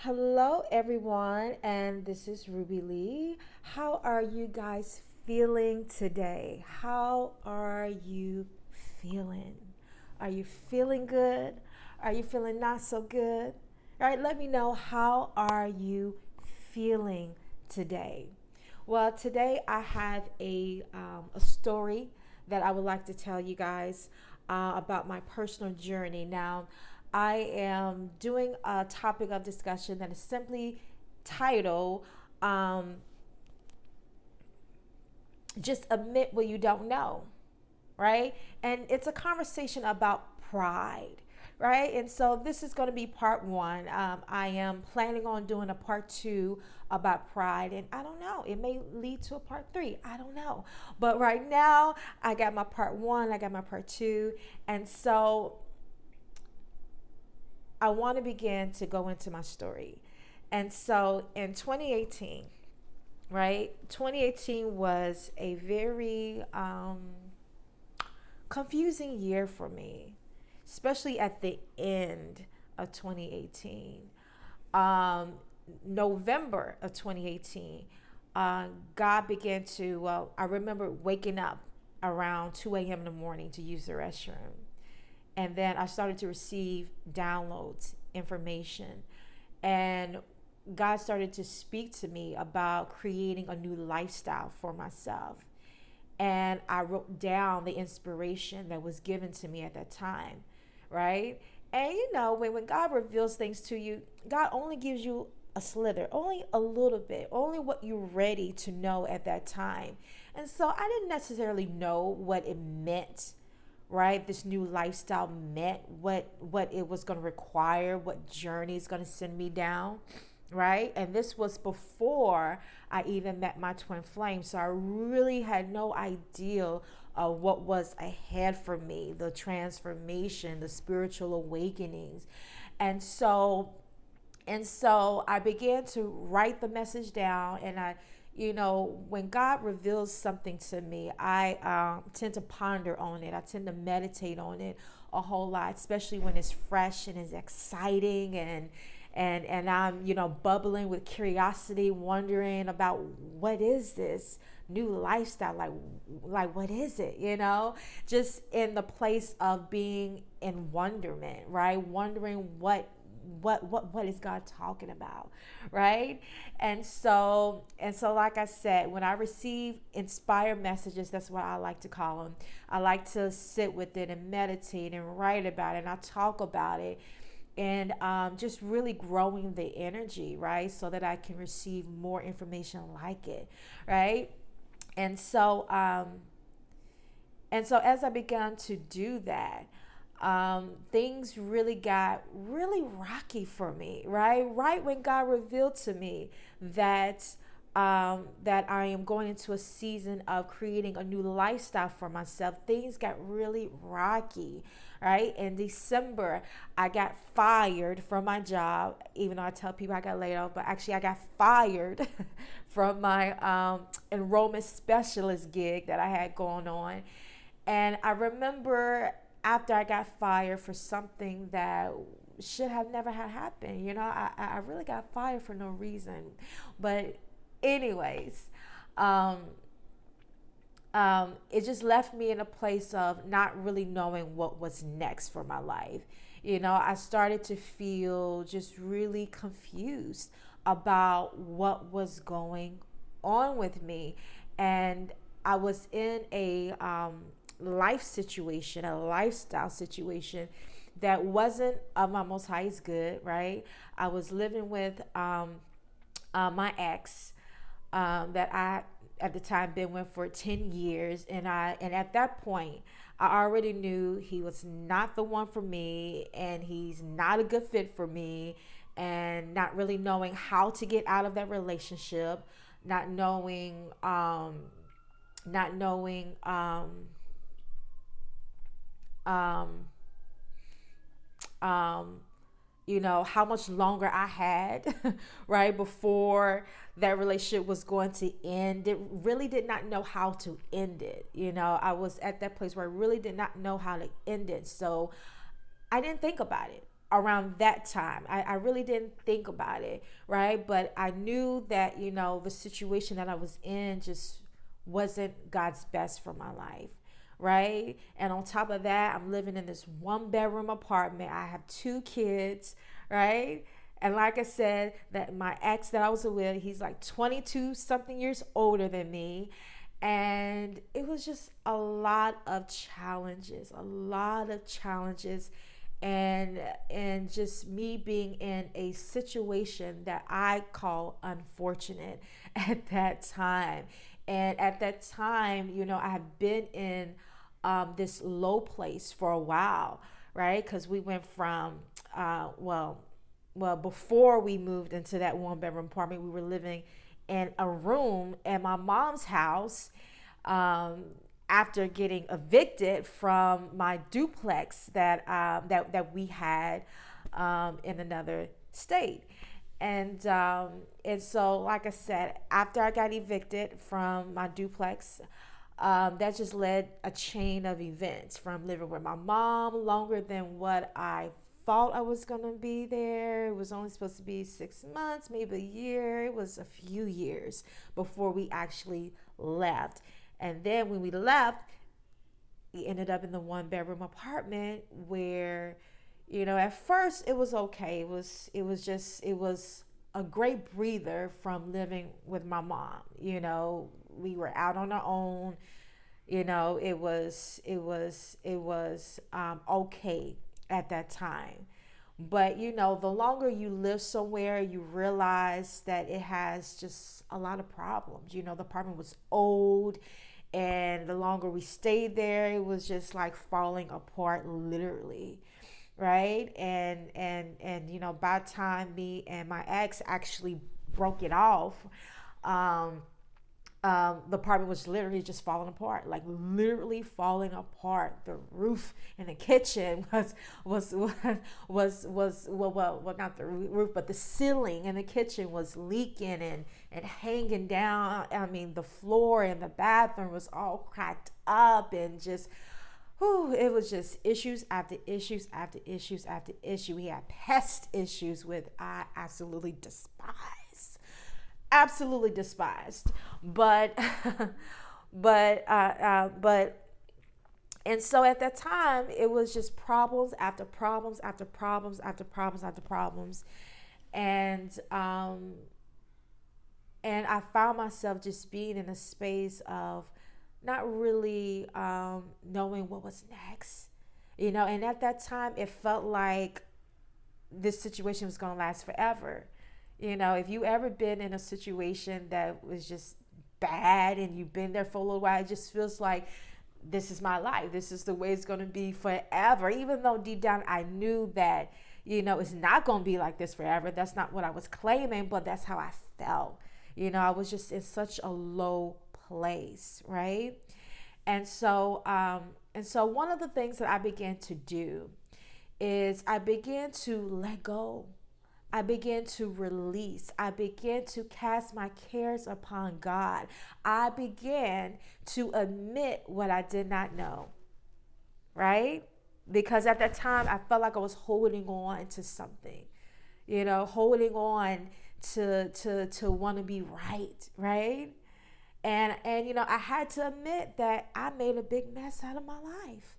Hello, everyone, and this is Ruby Lee. How are you guys feeling today? How are you feeling? Are you feeling good? Are you feeling not so good? All right, let me know, how are you feeling today? Well, today I have a story that I would like to tell you guys about my personal journey. Now, I am doing a topic of discussion that is simply titled um, Just Admit What You Don't Know, right? And it's a conversation about pride, right? And so this is going to be part one. I am planning on doing a part two about pride, and I don't know, it may lead to a part three. I don't know. But right now, I got my part one, I got my part two. And so I want to begin to go into my story. And so in 2018, right? 2018 was a very confusing year for me, especially at the end of 2018. Um, November of 2018, God began to, well, I remember waking up around 2 a.m. in the morning to use the restroom. And then I started to receive downloads, information. And God started to speak to me about creating a new lifestyle for myself. And I wrote down the inspiration that was given to me at that time, right? And when God reveals things to you, God only gives you a slither, only a little bit, only what you're ready to know at that time. And so I didn't necessarily know what it meant, right? This new lifestyle meant, what it was going to require, what journey is going to send me down, right? And this was before I even met my twin flame, so I really had no idea of what was ahead for me, the transformation, the spiritual awakenings. And so and so I began to write the message down, and when God reveals something to me, I tend to ponder on it. I tend to meditate on it a whole lot, especially when it's fresh and it's exciting, and I'm bubbling with curiosity, wondering about what is this new lifestyle, like what is it, just in the place of being in wonderment, right? Wondering what is God talking about, right? And so like I said, when I receive inspired messages, that's what I like to call them. I like to sit with it and meditate and write about it, and I talk about it, and just really growing the energy, right? So that I can receive more information like it, right? And so as I began to do that, things really got really rocky for me, right? Right when God revealed to me that that I am going into a season of creating a new lifestyle for myself, things got really rocky, right? In December, I got fired from my job, even though I tell people I got laid off, but actually I got fired from my enrollment specialist gig that I had going on. And I remember after I got fired for something that should have never had happened, I really got fired for no reason. But, anyways, um, it just left me in a place of not really knowing what was next for my life. I started to feel just really confused about what was going on with me. And I was in a life situation, a lifestyle situation that wasn't of my most highest good, right? I was living with my ex that I at the time been with for 10 years, and at that point I already knew he was not the one for me, and he's not a good fit for me, and not really knowing how to get out of that relationship, not knowing not knowing um, um, how much longer I had, right, before that relationship was going to end. It really did not know how to end it. I was at that place where I really did not know how to end it. So I didn't think about it. around that time. I really didn't think about it, right? But I knew that, the situation that I was in just wasn't God's best for my life, right? And on top of that, I'm living in this 1 bedroom apartment. I have 2 kids, right? And like I said, that my ex that I was with, he's like 22 something years older than me. And it was just a lot of challenges, and just me being in a situation that I call unfortunate at that time. And at that time, I have been in this low place for a while, right? Because we went from, before we moved into that 1 bedroom apartment, we were living in a room at my mom's house. Um, After getting evicted from my duplex that we had in another state. And so, like I said, after I got evicted from my duplex, that just led a chain of events from living with my mom longer than what I thought I was going to be there. It was only supposed to be 6 months, maybe a year. It was a few years before we actually left. And then when we left, we ended up in the 1 bedroom apartment where, at first it was okay. It was a great breather from living with my mom. We were out on our own. It was okay at that time. But the longer you live somewhere, you realize that it has just a lot of problems. The apartment was old, and the longer we stayed there, it was just like falling apart, literally, right? And by the time me and my ex actually broke it off, um, the apartment was literally just falling apart, like literally falling apart. The roof in the kitchen was not the roof, but the ceiling in the kitchen was leaking and hanging down. I mean, the floor in the bathroom was all cracked up, and just, it was just issues after issues after issues after issue. We had pest issues with I absolutely despised. But but and so at that time, it was just problems after problems after problems after problems after problems. And um and I found myself just being in a space of not really knowing what was next. And at that time, it felt like this situation was going to last forever. If you ever been in a situation that was just bad and you've been there for a little while, it just feels like this is my life. This is the way it's going to be forever. Even though deep down I knew that, it's not going to be like this forever. That's not what I was claiming, but that's how I felt. I was just in such a low place, right? And so one of the things that I began to do is I began to let go. I began to release. I began to cast my cares upon God. I began to admit what I did not know, right? Because at that time, I felt like I was holding on to something, holding on to want to be right, right? And I had to admit that I made a big mess out of my life.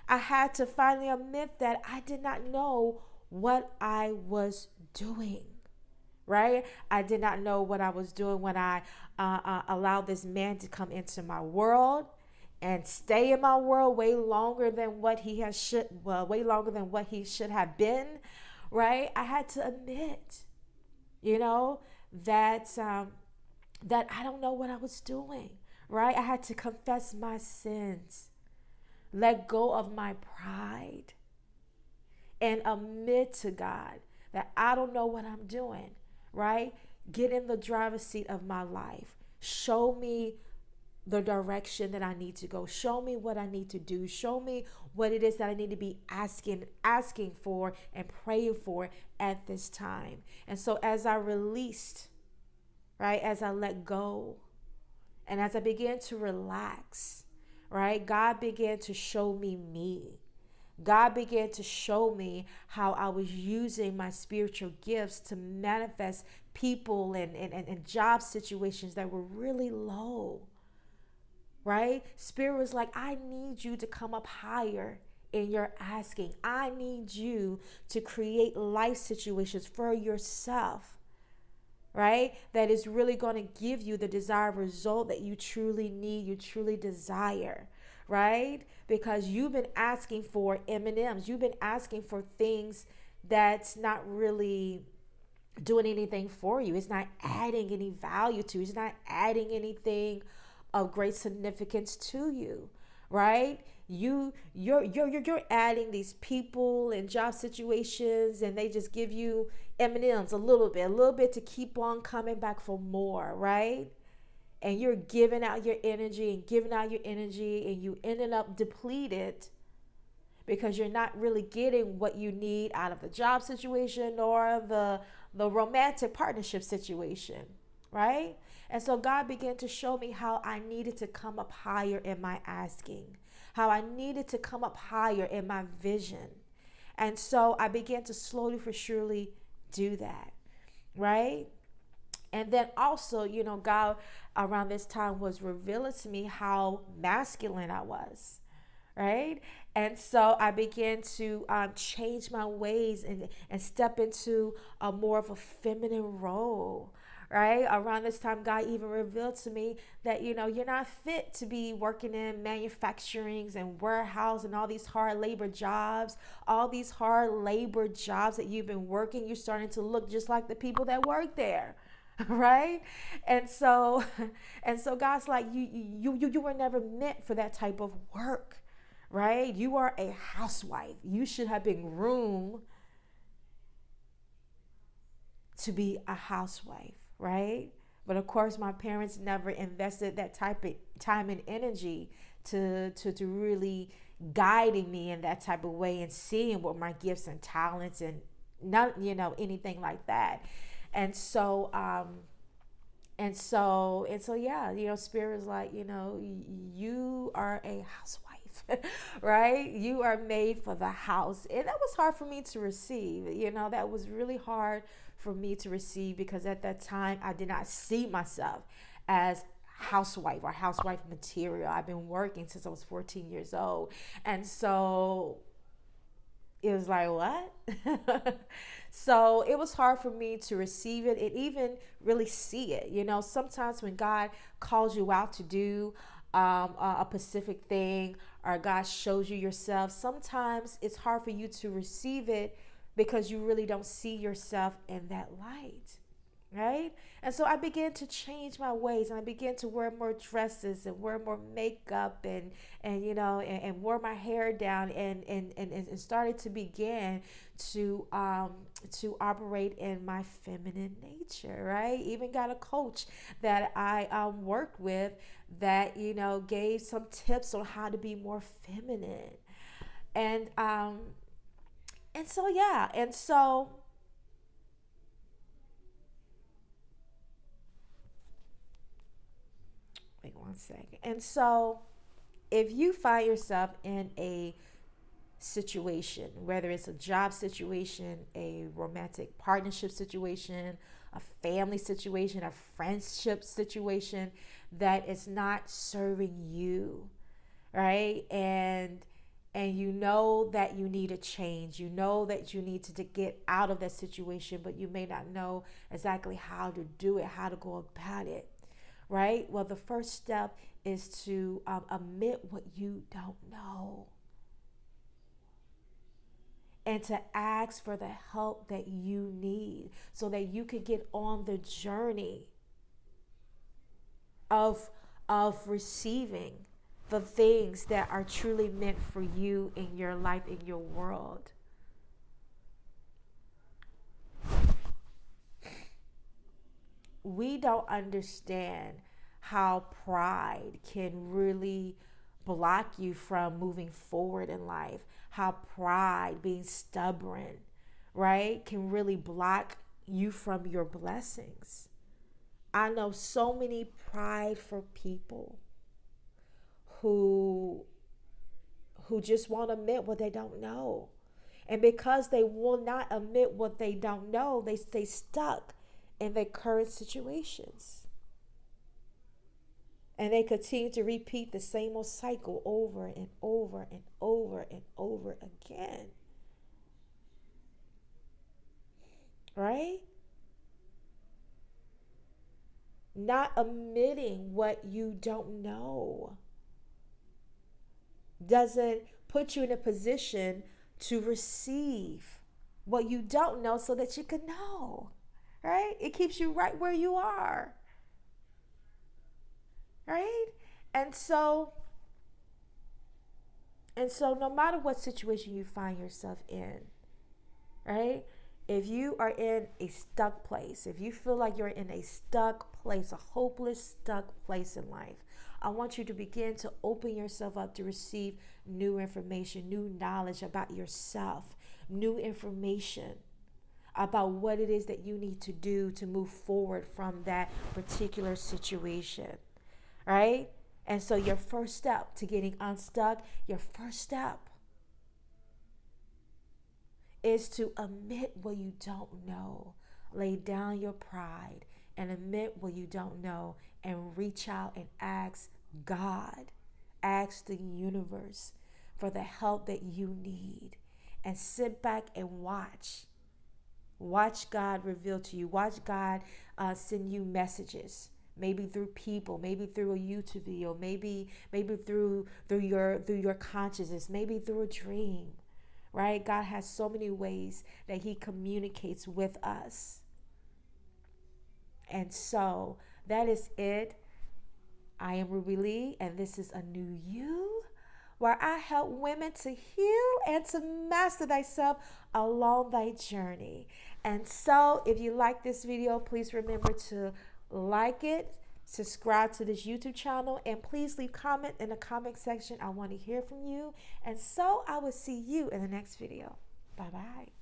I had to finally admit that I did not know what I was doing, right? I did not know what I was doing when I allowed this man to come into my world and stay in my world way longer than what way longer than what he should have been, right? I had to admit, you know, that I don't know what I was doing, right? I had to confess my sins, let go of my pride, and admit to God that I don't know what I'm doing, right? Get in the driver's seat of my life. Show me the direction that I need to go. Show me what I need to do. Show me what it is that I need to be asking for and praying for at this time. And so as I released, right, as I let go, and as I began to relax, right, God began to show me me. God began to show me how I was using my spiritual gifts to manifest people and job situations that were really low, right? Spirit was like, I need you to come up higher in your asking. I need you to create life situations for yourself, right? That is really going to give you the desired result that you truly need, you truly desire, right? Because you've been asking for M&Ms, you've been asking for things that's not really doing anything for you. It's not adding any value to you. It's not adding anything of great significance to you, right? You're adding these people and job situations, and they just give you M&Ms, a little bit to keep on coming back for more, right? And you're giving out your energy and giving out your energy, and you ended up depleted because you're not really getting what you need out of the job situation or the romantic partnership situation, right? And so God began to show me how I needed to come up higher in my asking, how I needed to come up higher in my vision. And so I began to slowly but surely do that, right? And then also, God around this time was revealing to me how masculine I was, right? And so I began to change my ways and step into a more of a feminine role, right? Around this time, God even revealed to me that, you're not fit to be working in manufacturings and warehouse and all these hard labor jobs, that you've been working. You're starting to look just like the people that work there. Right. And so God's like, you were never meant for that type of work, right? You are a housewife. You should have been groomed to be a housewife, right? But of course, my parents never invested that type of time and energy to really guiding me in that type of way and seeing what my gifts and talents and not, anything like that. And so, yeah, Spirit is like, you are a housewife, right? You are made for the house. And that was hard for me to receive. That was really hard for me to receive because at that time I did not see myself as housewife or housewife material. I've been working since I was 14 years old. And so it was like, what? So it was hard for me to receive it and even really see it. Sometimes when God calls you out to do a specific thing or God shows you yourself, sometimes it's hard for you to receive it because you really don't see yourself in that light. Right? And so I began to change my ways and I began to wear more dresses and wear more makeup and wore my hair down and started to begin to operate in my feminine nature, right? Even got a coach that I worked with that, gave some tips on how to be more feminine. And so yeah, and so wait one second. And so if you find yourself in a situation, whether it's a job situation, a romantic partnership situation, a family situation, a friendship situation that is not serving you, right? And you know that you need a change. You know that you need to get out of that situation, but you may not know exactly how to do it, how to go about it, right? Well, the first step is to admit what you don't know and to ask for the help that you need so that you could get on the journey of receiving the things that are truly meant for you in your life, in your world. We don't understand how pride can really block you from moving forward in life. How pride, being stubborn, right, can really block you from your blessings. I know so many prideful people who who just won't admit what they don't know. And because they will not admit what they don't know, they stay stuck in their current situations. And they continue to repeat the same old cycle over and over and over and over again. Right? Not admitting what you don't know doesn't put you in a position to receive what you don't know so that you can know. Right? It keeps you right where you are. Right? And so no matter what situation you find yourself in, right? If you are in a stuck place, if you feel like you're in a stuck place, a hopeless stuck place in life, I want you to begin to open yourself up to receive new information, new knowledge about yourself, new information about what it is that you need to do to move forward from that particular situation, right? And so your first step to getting unstuck, your first step is to admit what you don't know. Lay down your pride and admit what you don't know and reach out and ask God, ask the universe for the help that you need. And sit back and watch. Watch God reveal to you. Watch God send you messages. Maybe through people, maybe through a YouTube video, maybe through your consciousness, maybe through a dream. Right? God has so many ways that he communicates with us. And so that is it. I am Ruby Lee, and this is A New You, where I help women to heal and to master thyself along thy journey. And so if you like this video, please remember to like it, subscribe to this YouTube channel, and please leave comment in the comment section. I want to hear from you. And so I will see you in the next video. Bye-bye.